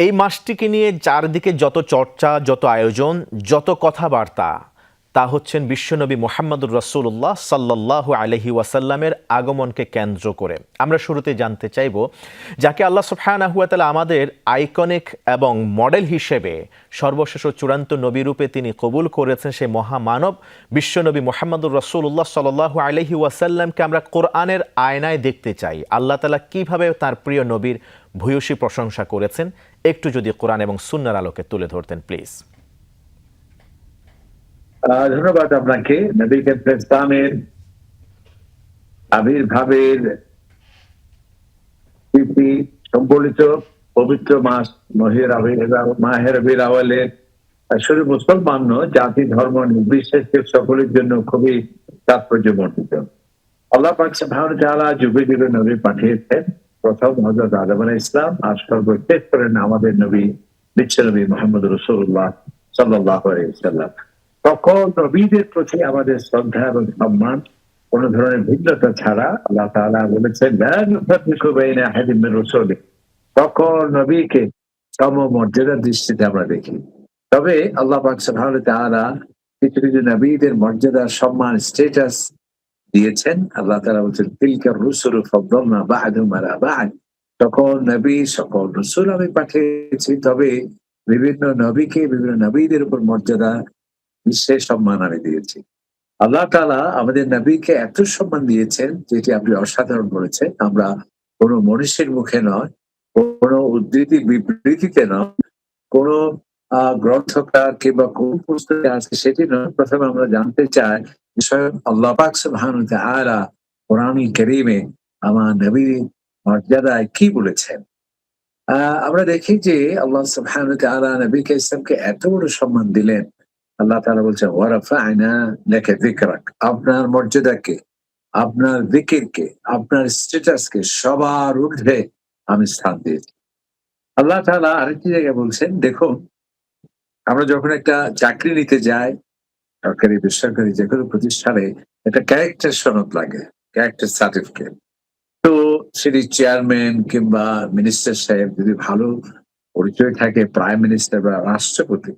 এই মাসটিকে নিয়ে চারদিকে যত চর্চা, যত আয়োজন, যত কথাবার্তা, তা হচ্ছেন বিশ্বনবী মুহাম্মদুর রাসূলুল্লাহ সাল্লাল্লাহু আলাইহি ওয়াসাল্লামের আগমনকে কেন্দ্র করে। আমরা শুরুতে জানতে চাইব, যাকে আল্লাহ সুবহানাহু ওয়া তাআলা আমাদের আইকনিক এবং মডেল হিসেবে সর্বশেষ ও চূড়ান্ত নবীরূপে তিনি কবুল করেছেন, সেই মহামানব বিশ্বনবী মুহাম্মদুর রাসূলুল্লাহ সাল্লাল্লাহু আলাইহি ওয়াসাল্লামকে আমরা কোরআনের আয়নায় দেখতে চাই। আল্লাহ তাআলা কিভাবে তার প্রিয় নবীর ভূয়সী প্রশংসা করেছেন, একটু যদি কোরআন এবং সুন্নাহর আলোকে তুলে ধরতেন প্লিজ। ধন্যবাদ আপনাকে। নবী ইসলামের আবির্ভাবের স্মৃতি সম্বলিত পবিত্র মাস মাহে রবিউল আউয়ালের শুধু মুসলমান নয়, জাতি ধর্ম নির্বিশেষে সকলের জন্য খুবই তাৎপর্যমণ্ডিত। আল্লাহ পাক সুবহানাহু ওয়া তাআলা যুগে যুগে নবী পাঠিয়েছেন। প্রথম হযরত আদম আলাইহিস সালাম, আর সর্বশেষ করেন আমাদের নবী বিশ্বনবী মুহাম্মদ রাসূলুল্লাহ সাল্লাল্লাহু আলাইহি ওয়াসাল্লাম। সকল নবীদের প্রতি আমাদের শ্রদ্ধা এবং সম্মান, কোন ধরনের ভিন্নতা ছাড়া। আল্লাহ তাআলা বলেছেন, লা নুফাররিকু বাইনা আহাদিন মির রুসুলিহি, সকল নবীকে সমমর্যাদার দৃষ্টিতে আমরা দেখি। তবে আল্লাহ পাক সুবহানাহু ওয়া তাআলা কিছু কিছু নবীদের মর্যাদা, সম্মান, স্ট্যাটাস দিয়েছেন। আল্লাহ তাআলা বলছেন, তিলকা রুসুলু ফাদ্দালনা বা'দুহুম আলা বা'দ, সকল নবী সকল রাসূল আমি পাঠিয়েছি, তবে বিভিন্ন নবীকে বিভিন্ন নবীদের উপর মর্যাদা, বিশেষ সম্মান আমি দিয়েছি। আল্লাহ তাআলা আমাদের নবীকে এত সম্মান দিয়েছেন, যেটি আপনি অসাধারণ বলেছেন। আমরা কোন মনীষীর মুখে নয়, কোন উদ্ধৃতি বিবৃতিতে নয়, কোন গ্রন্থকার কিংবা কোন পুস্তকে আছে সেটি নয়। প্রথমে আমরা জানতে চাই যে স্বয়ং আল্লাহ পাক সুবহানাহু ওয়া তাআলা কোরআনুল কারীমে আমার নবীর মর্যাদায় কি বলেছেন। আমরা দেখি যে আল্লাহ সুবহানাহু ওয়া তাআলা নবীকে ইসলামকে এত বড় সম্মান দিলেন। আল্লাহ তাআলা বলছেন, ওয়া রাফা'না লাকা যিকরাক, আপনার মর্যাদাকে, আপনার যিকিরকে, আপনার স্ট্যাটাসকে সবার ঊর্ধ্বে আমি স্থান দিয়েছি। আল্লাহ তাআলা আরেকটি জায়গায় বলছেন, দেখুন, আমরা যখন একটা চাকরি নিতে যাই, সরকারি বেসরকারি যেকোনো প্রতিষ্ঠানে একটা ক্যারেক্টার সনদ লাগে, ক্যারেক্টার সার্টিফিকেট। তো সেটি চেয়ারম্যান কিংবা মিনিস্টার সাহেব যদি ভালো পরিচয় থাকে, প্রাইম মিনিস্টার বা রাষ্ট্রপতি,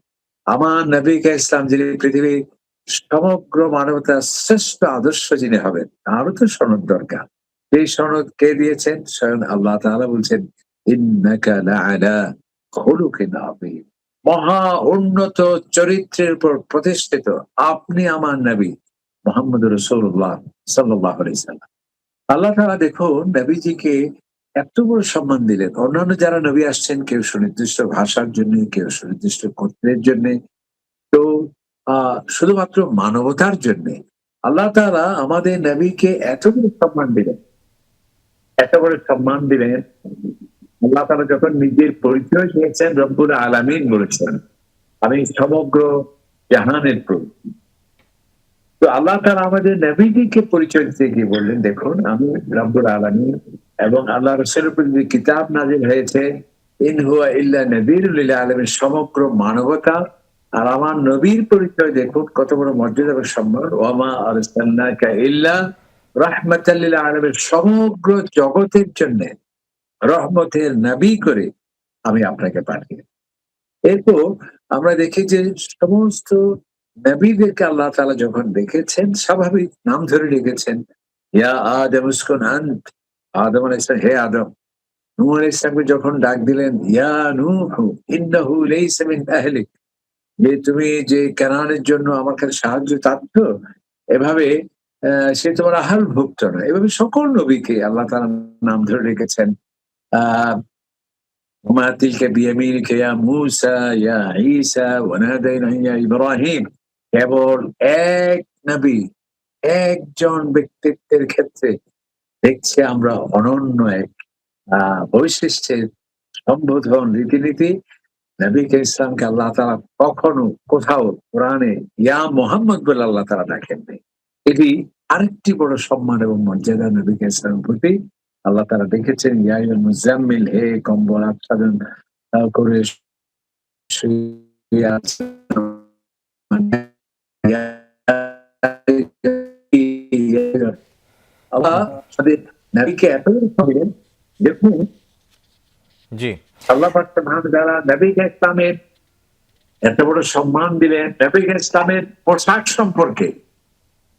আমার নবী ইসলাম যিনি পৃথিবীর সমগ্র মানবতার শ্রেষ্ঠ আদর্শ যিনি হবেন, তারও তো সনদ দরকার। এই সনদ কে দিয়েছেন? স্বয়ং আল্লাহ তাআলা বলছেন, ইন্নাকা লাআলা খুলুকিন আযীম, মহা উন্নত চরিত্রের উপর প্রতিষ্ঠিত আপনি আমার নবী মুহাম্মদুর রাসূলুল্লাহ সাল্লাল্লাহু আলাইহি ওয়াসাল্লাম। আল্লাহ তাআলা দেখুন নবীজিকে এত বড় সম্মান দিলেন। অন্যান্য যারা নবী আসছেন, কেউ সুনির্দিষ্ট ভাষার জন্য, কেউ সুনির্দিষ্ট গোত্রের জন্য, তো শুধুমাত্র মানবতার জন্য আল্লাহ তাআলা আমাদের নবীকে এত বড় সম্মান দিলেন, এত বড় সম্মান দিলেন। আল্লাহ তাআলা যখন নিজের পরিচয় দিয়েছেন, রব্বুল আলামিন বলেছেন, আমি সমগ্র জাহানের প্রভু। তো আল্লাহ তাআলা আমাদের নবীজিকে পরিচয় দিতে গিয়ে বললেন, দেখুন, আমি রব্বুল আলামিন, এবং আল্লাহ রাসূলের উপর যে কিতাব নাযিল হয়েছে, ইন হুয়া ইল্লা নাযীরুল লিল আলামিন, সমগ্র মানবতা। আর আমার নবীর পরিচয় দেখুন কত বড় মর্যাদা এবং সম্মান, ওয়া মা আরসালনাকা ইল্লা রাহমাতাল লিল আলামিন, সমগ্র জগতের জন্য রহমতের নবী করে আমি আপনাকে পাঠিয়েছি। এরপর আমরা দেখি যে সমস্ত নবীদেরকে আল্লাহ তাআলা যখন দেখেছেন, স্বাভাবিক নাম ধরে ডেকেছেন। ইয়া আদম উসকুন আন্ত, আদম আলাইহিস সালাম, হে আদম। নূহ আলাইহিস সালামকে যখন ডাক দিলেন, ইয়া নূহ ইন্নাহু লাইসা মিন আহলিক, যে তুমি যে কেনানের জন্য আমার কাছে সাহায্য চাচ্ছ, এভাবে সে তোমার আহালভুক্ত নয়। এভাবে সকল নবীকে আল্লাহ তাআলা নাম ধরে রেখেছেন। আহ وما تلك بيمينك يا موسى يا عيسى ونادينا يا ইব্রাহিম। কেবল এক নবী, একজন ব্যক্তিত্বের ক্ষেত্রে দেখছি আমরা অনন্য এক বৈশিষ্ট্যের সম্বোধন, রীতিনীতি। নবী ইসলামকে আল্লাহ তাআলা কখনো কোথাও কোরআনে ইয়া মুহাম্মদ বলে আল্লাহ তাআলা ডাকেননি। এটি আরেকটি বড় সম্মান এবং মর্যাদা নবী ইসলামের প্রতি। আল্লাহ তাআলা ডেকেছেন, ইয়া আইয়ুহাল মুযাম্মিল, হে কম্বল আচ্ছাদন করে শুয়ে আছেন। আল্লাহ আমাদের নবীকে এত বড় দিলেন, দেখুন জি। আল্লাহ পাক সুবহানাহু ওয়া তাআলা নবী ইসলামের এত বড় সম্মান দিলেন। নবী ইসলামের পোশাক সম্পর্কে,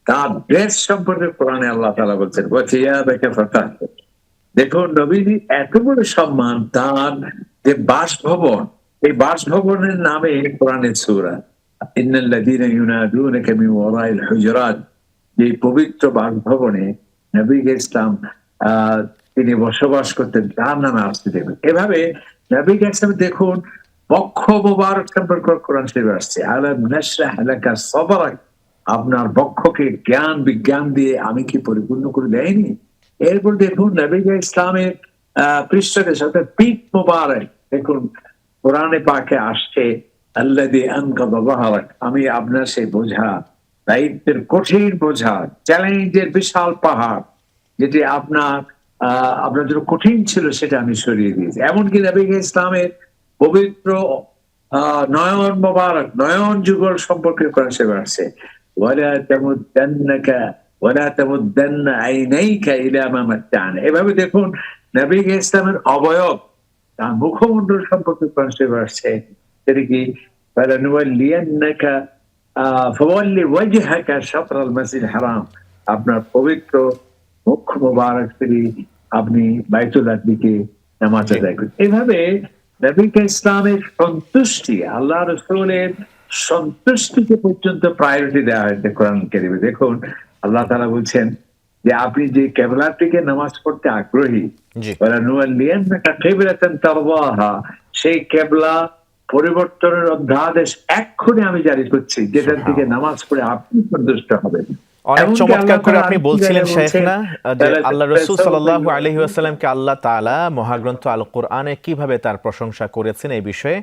তার ড্রেস সম্পর্কে কোরআনে আল্লাহ তাআলা বলছেন ওয়াথিয়াবাকা ফাতাহহির। দেখুন নবীজি এত বড় সম্মান, তার যে বাসভবন, এই বাসভবনের নামে কোরআনের সূরা ইন্নাল্লাযীনা ইউনাদুনাকা মিন ওয়ারাইল হুজুরাত, যে পবিত্র বাসভবনে নবী ইসলাম তিনি বসবাস করতেন, তার নামে আসতে দেবেন। এভাবে নবী ইসলাম দেখুন বক্ষ মোবারক সম্পর্কে কোরআন শরীফে আসছে আলাম নাশরাহ লাকা সাদরাক, আপনার বক্ষকে জ্ঞান বিজ্ঞান দিয়ে আমি কি পরিপূর্ণ করে দেয়নি। এরপর দেখুন নবী ইসলামের পৃষ্ঠের সাথে পিঠ মোবারক, দেখুন কোরআনে পাকে আসছে আল্লাযী আনকাযা যাহরাক, আমি আপনার সেই বোঝা, দায়িত্বের কঠিন বোঝা, চ্যালেঞ্জের বিশাল পাহাড়, যেটি আপনার জন্য কঠিন ছিল, সেটা আমি সরিয়ে দিয়েছি। এমনকি নবী ইসলামের পবিত্র নয়ন মোবারক, নয়ন যুগল সম্পর্কে কোরআন শরীফে আসছে ওয়ালা তামুদ্দান্নাকা ওয়ালা তামুদ্দান্না আইনাইকা ইলা মা মাত্তা'না। এভাবে দেখুন নবী ইসলামের অবয়ব, তার মুখমণ্ডল সম্পর্কে কোরআন শরীফে আসছে, সেটা কি ফালানুওয়াল্লিয়ান্নাকা ফাওয়াল্লি ওয়াজহাকা শাতরাল মাসজিদিল হারাম, আপনার পবিত্র মুখ মোবারক থেকে আপনি বাইতুল্লাহর দিকে নামাজ আদায় করুন। এভাবে নবী ইসলামের সন্তুষ্টি, আল্লাহ রাসূলের সন্তুষ্টিকে পর্যন্ত প্রায়োরিটি দেওয়া হয়েছে কোরআন কারীমে। দেখুন আল্লাহ তাআলা বলছেন যে আপনি যে কিবলার দিকে নামাজ পড়তে আগ্রহী, জি। ওয়ালানুওয়াল্লিয়ান্নাকা কিবলাতান তারদাহা, সেই কিবলা পরিবর্তনের অধ্যাদেশ এক্ষুনি আমি জারি করছি, যেটার দিকে নামাজ পড়ে আপনি সন্তুষ্ট হবেন। অনেক এমনকি চমৎকার আল্লাহ করে তাআলা আপনি আরেকটি বলছিলেন জায়গায় শেখনা যে বলছেন, আল্লাহ রাসূল সাল্লাল্লাহু আলাইহি ওয়াসাল্লামকে আল্লাহ তাআলা মহাগ্রন্থ আল কোরআনে কিভাবে তার প্রশংসা করেছেন এই বিষয়ে।